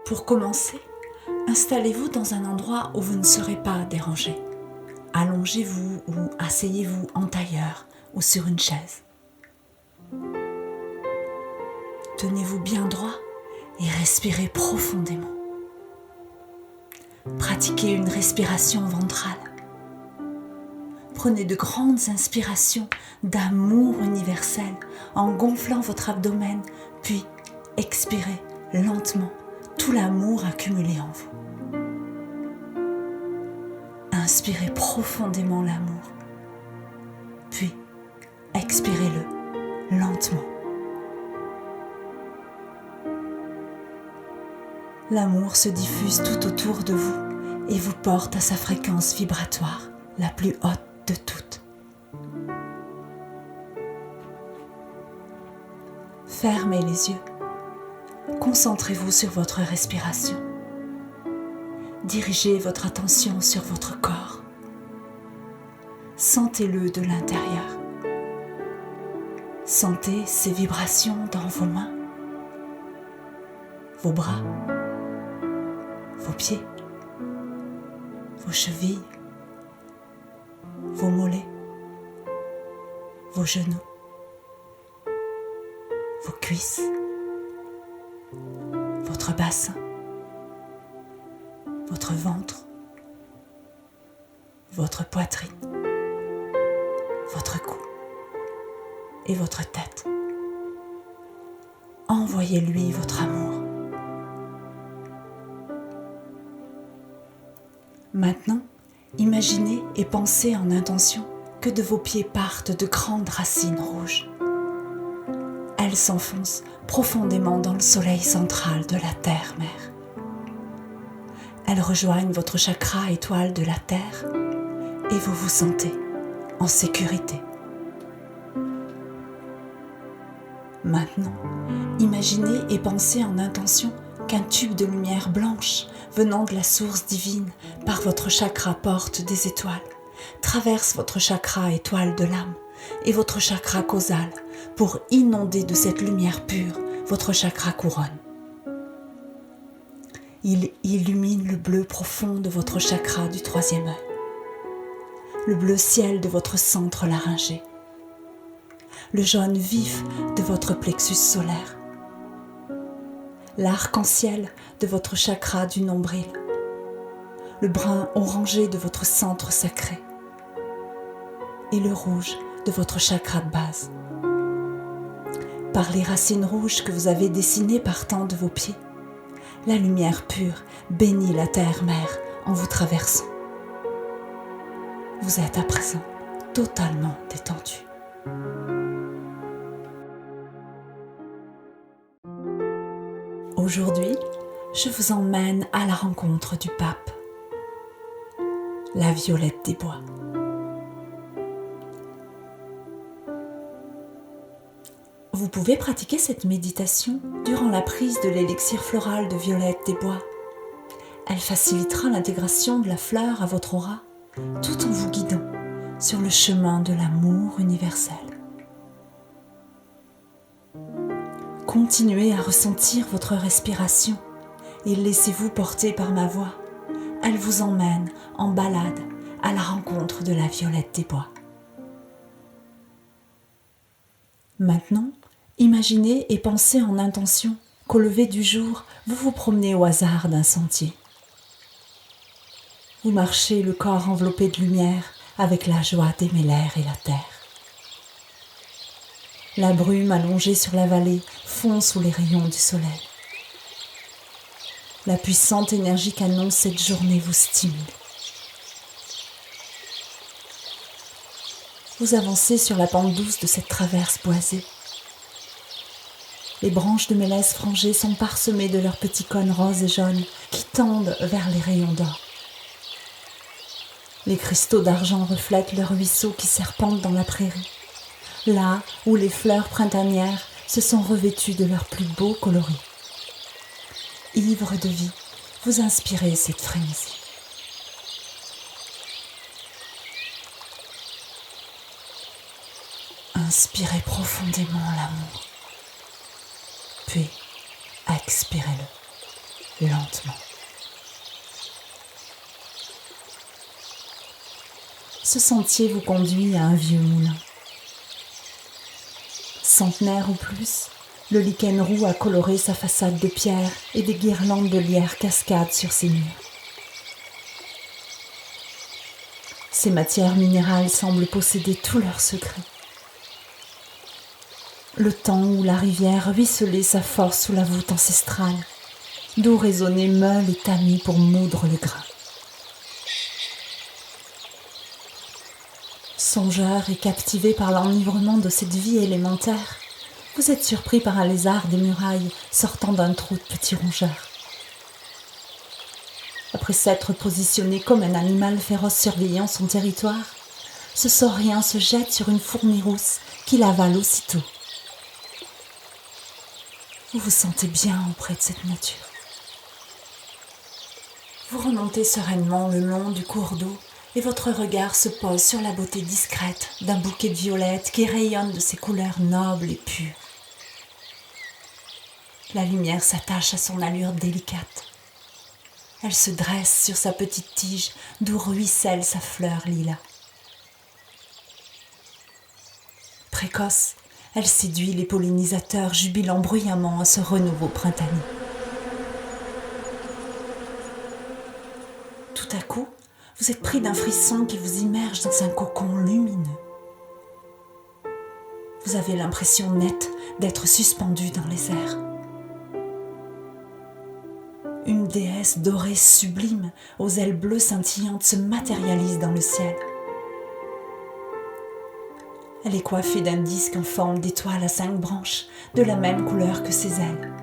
Pour commencer, installez-vous dans un endroit où vous ne serez pas dérangé. Allongez-vous ou asseyez-vous en tailleur ou sur une chaise. Tenez-vous bien droit et respirez profondément. Pratiquez une respiration ventrale. Prenez de grandes inspirations d'amour universel en gonflant votre abdomen, puis expirez lentement tout l'amour accumulé en vous. Inspirez profondément l'amour, puis expirez-le lentement. L'amour se diffuse tout autour de vous et vous porte à sa fréquence vibratoire, la plus haute de toutes. Fermez les yeux. Concentrez-vous sur votre respiration. Dirigez votre attention sur votre corps. Sentez-le de l'intérieur. Sentez ces vibrations dans vos mains, vos bras, vos pieds, vos chevilles, vos mollets, vos genoux, vos cuisses, votre bassin, votre ventre, votre poitrine, votre cou et votre tête. Envoyez-lui votre amour. Maintenant, imaginez et pensez en intention que de vos pieds partent de grandes racines rouges. Elles s'enfoncent profondément dans le soleil central de la terre-mère. Elles rejoignent votre chakra étoile de la terre et vous vous sentez en sécurité. Maintenant, imaginez et pensez en intention qu'un tube de lumière blanche venant de la source divine par votre chakra porte des étoiles, traverse votre chakra étoile de l'âme et votre chakra causal pour inonder de cette lumière pure votre chakra couronne. Il illumine le bleu profond de votre chakra du troisième œil, le bleu ciel de votre centre laryngé, le jaune vif de votre plexus solaire, l'arc-en-ciel de votre chakra du nombril, le brun orangé de votre centre sacré et le rouge de votre chakra de base. Par les racines rouges que vous avez dessinées partant de vos pieds, la lumière pure bénit la terre-mère en vous traversant. Vous êtes à présent totalement détendu. Aujourd'hui, je vous emmène à la rencontre du pape, la Violette des Bois. Vous pouvez pratiquer cette méditation durant la prise de l'élixir floral de Violette des Bois. Elle facilitera l'intégration de la fleur à votre aura tout en vous guidant sur le chemin de l'amour universel. Continuez à ressentir votre respiration et laissez-vous porter par ma voix. Elle vous emmène en balade à la rencontre de la Violette des Bois. Maintenant, imaginez et pensez en intention qu'au lever du jour, vous vous promenez au hasard d'un sentier. Vous marchez le corps enveloppé de lumière avec la joie d'aimer l'air et la terre. La brume allongée sur la vallée fond sous les rayons du soleil. La puissante énergie qu'annonce cette journée vous stimule. Vous avancez sur la pente douce de cette traverse boisée. Les branches de mélèze frangées sont parsemées de leurs petits cônes roses et jaunes qui tendent vers les rayons d'or. Les cristaux d'argent reflètent le ruisseau qui serpente dans la prairie, là où les fleurs printanières se sont revêtues de leurs plus beaux coloris. Ivre de vie, vous inspirez cette frénésie. Inspirez profondément l'amour, puis expirez-le. lentement. Ce sentier vous conduit à un vieux moulin. Centenaire ou plus, le lichen roux a coloré sa façade de pierre et des guirlandes de lierre cascadent sur ses murs. Ces matières minérales semblent posséder tous leurs secrets. Le temps où la rivière ruisselait sa force sous la voûte ancestrale, d'où résonnait meule et tamis pour moudre le grain. Songeur et captivé par l'enivrement de cette vie élémentaire, vous êtes surpris par un lézard des murailles sortant d'un trou de petits rongeurs. Après s'être positionné comme un animal féroce surveillant son territoire, ce saurien se jette sur une fourmi rousse qui l'avale aussitôt. Vous vous sentez bien auprès de cette nature. Vous remontez sereinement le long du cours d'eau et votre regard se pose sur la beauté discrète d'un bouquet de violettes qui rayonne de ses couleurs nobles et pures. La lumière s'attache à son allure délicate. Elle se dresse sur sa petite tige d'où ruisselle sa fleur lilas. Précoce, elle séduit les pollinisateurs jubilant bruyamment à ce renouveau printanier. Tout à coup, vous êtes pris d'un frisson qui vous immerge dans un cocon lumineux. Vous avez l'impression nette d'être suspendu dans les airs. Une déesse dorée sublime, aux ailes bleues scintillantes, se matérialise dans le ciel. Elle est coiffée d'un disque en forme d'étoile à 5 branches, de la même couleur que ses ailes.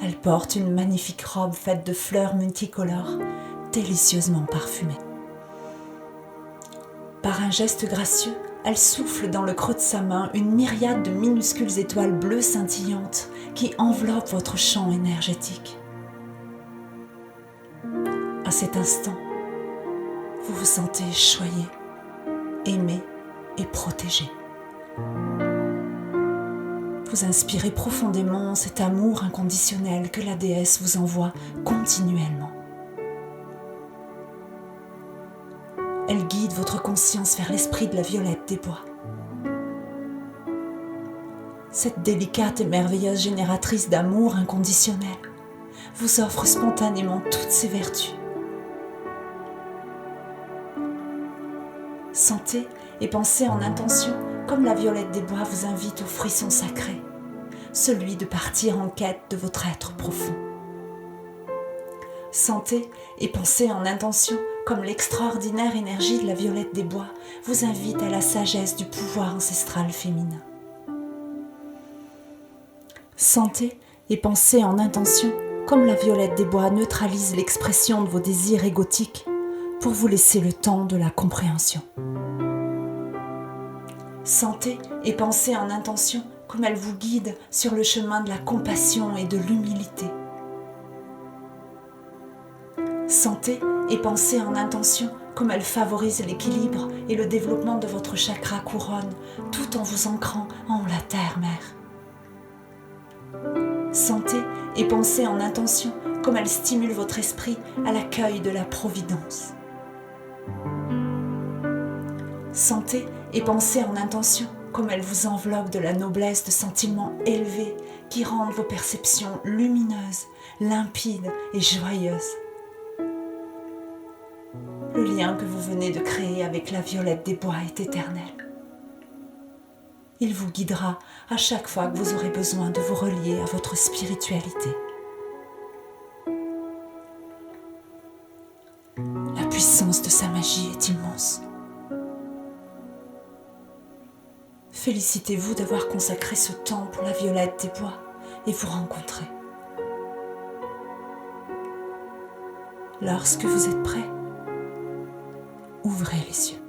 Elle porte une magnifique robe faite de fleurs multicolores, délicieusement parfumée. Par un geste gracieux, elle souffle dans le creux de sa main une myriade de minuscules étoiles bleues scintillantes qui enveloppent votre champ énergétique. À cet instant, vous vous sentez choyé, aimé et protégé. Vous inspirez profondément cet amour inconditionnel que la déesse vous envoie continuellement. Elle guide votre conscience vers l'esprit de la violette des bois. Cette délicate et merveilleuse génératrice d'amour inconditionnel vous offre spontanément toutes ses vertus. Sentez et pensez en intention comme la violette des bois vous invite au frisson sacré, celui de partir en quête de votre être profond. Sentez et pensez en intention comme l'extraordinaire énergie de la violette des bois vous invite à la sagesse du pouvoir ancestral féminin. Sentez et pensez en intention comme la violette des bois neutralise l'expression de vos désirs égotiques pour vous laisser le temps de la compréhension. Sentez et pensez en intention comme elle vous guide sur le chemin de la compassion et de l'humilité. Sentez et pensez en intention comme elle favorise l'équilibre et le développement de votre chakra couronne tout en vous ancrant en la terre-mère. Sentez et pensez en intention comme elle stimule votre esprit à l'accueil de la providence. Sentez et pensez en intention comme elle vous enveloppe de la noblesse de sentiments élevés qui rendent vos perceptions lumineuses, limpides et joyeuses. Le lien que vous venez de créer avec la violette des bois est éternel. Il vous guidera à chaque fois que vous aurez besoin de vous relier à votre spiritualité. La puissance de sa magie est immense. Félicitez-vous d'avoir consacré ce temps pour la violette des bois et vous rencontrer. Lorsque vous êtes prêt, ouvrez les yeux.